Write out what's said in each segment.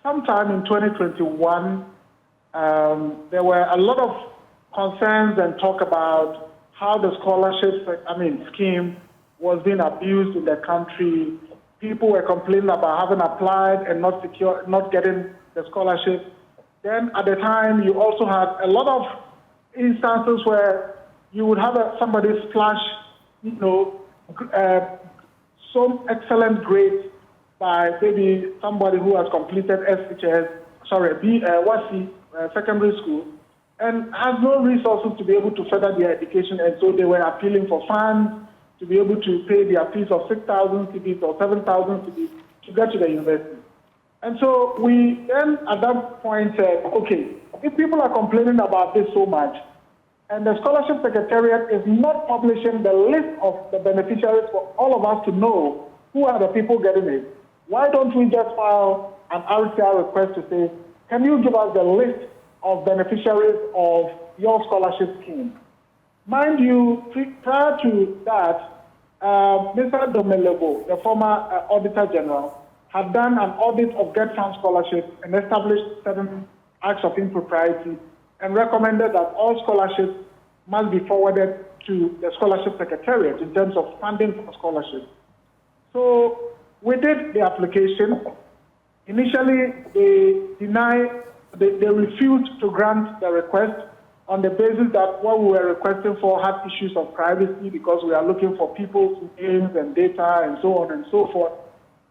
sometime in 2021, there were a lot of concerns and talk about how the scheme was being abused in the country. People were complaining about having applied and not getting the scholarship. Then at the time, you also had a lot of instances where you would have somebody splash, some excellent grades by maybe somebody who has completed WASI, secondary school, and has no resources to be able to further their education, and so they were appealing for funds to be able to pay their fees of 6,000 cedis or 7,000 cedis to get to the university. And so we then at that point said, okay, if people are complaining about this so much, and the Scholarship Secretariat is not publishing the list of the beneficiaries for all of us to know who are the people getting it, why don't we just file an RTI request to say, can you give us the list of beneficiaries of your scholarship scheme? Mind you, prior to that, Mr. Domelebo, the former Auditor General, had done an audit of Get Fund scholarships and established certain acts of impropriety and recommended that all scholarships must be forwarded to the Scholarship Secretariat in terms of funding for scholarships. So we did the application. Initially, they refused to grant the request on the basis that what we were requesting for had issues of privacy because we are looking for people's names and data and so on and so forth.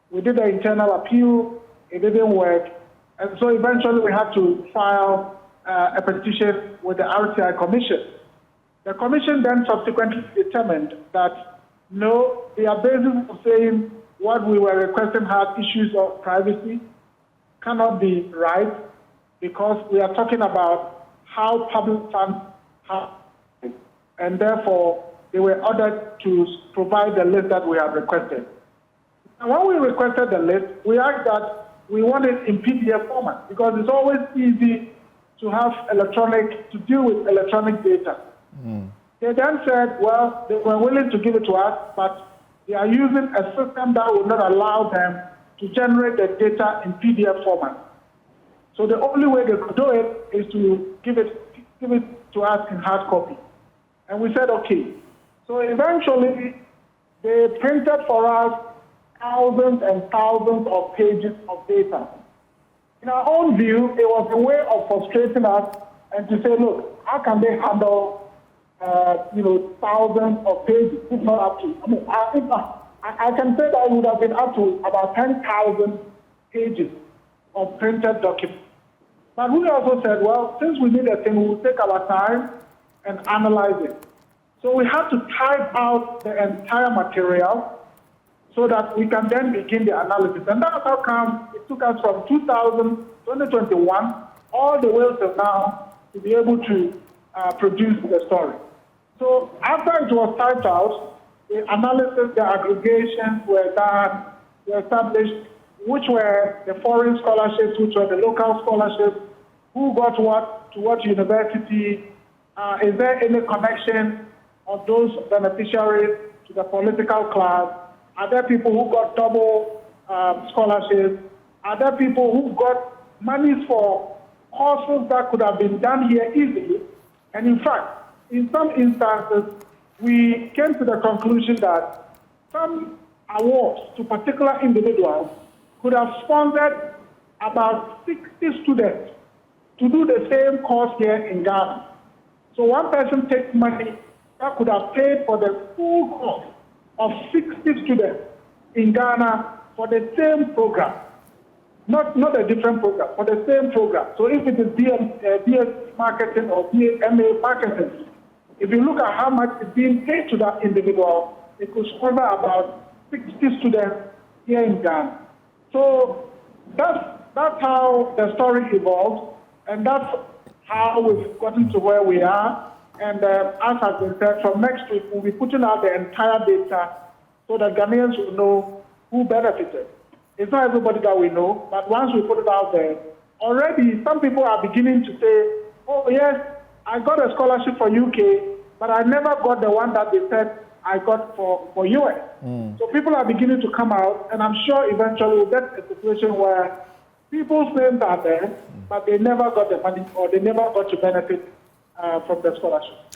We did an internal appeal, it didn't work, and so eventually we had to file a petition with the RTI Commission. The Commission then subsequently determined that no, their basis of saying what we were requesting had issues of privacy cannot be right because we are talking about how public funds have, and therefore they were ordered to provide the list that we have requested. And when we requested the list, we asked that we want it in PDF format because it's always easy to have to deal with electronic data. They then said, well, they were willing to give it to us, but they are using a system that will not allow them to generate the data in PDF format. So the only way they could do it is to give it to us in hard copy. And we said, okay. So eventually, they printed for us thousands and thousands of pages of data. In our own view, it was a way of frustrating us and to say, look, how can they handle thousands of pages? It's not up to. I can say that it would have been up to about 10,000 pages of printed documents. But we also said, well, since we need a thing, we will take our time and analyze it. So we had to type out the entire material so that we can then begin the analysis. And that's how come it took us from 2021 all the way till now to be able to produce the story. So after it was typed out, the analysis, the aggregations were done, we established which were the foreign scholarships, which were the local scholarships, who got what, to what university, is there any connection of those beneficiaries to the political class? Are there people who got double scholarships? Are there people who got monies for courses that could have been done here easily? And in fact, in some instances, we came to the conclusion that some awards to particular individuals could have sponsored about 60 students to do the same course here in Ghana. So one person takes money that could have paid for the full course of 60 students in Ghana for the same program. Not a different program, for the same program. So if it is BS marketing or MA marketing, if you look at how much is being paid to that individual, it could sponsor about 60 students here in Ghana. So that's how the story evolved, and that's how we've gotten to where we are. And as has been said, from next week, we'll be putting out the entire data so that Ghanaians will know who benefited. It's not everybody that we know, but once we put it out there, already some people are beginning to say, oh yes, I got a scholarship for UK, but I never got the one that they said I got for US. So people are beginning to come out, and I'm sure eventually we'll get a situation where People's names are there, but they never got the money or they never got to benefit from the scholarship.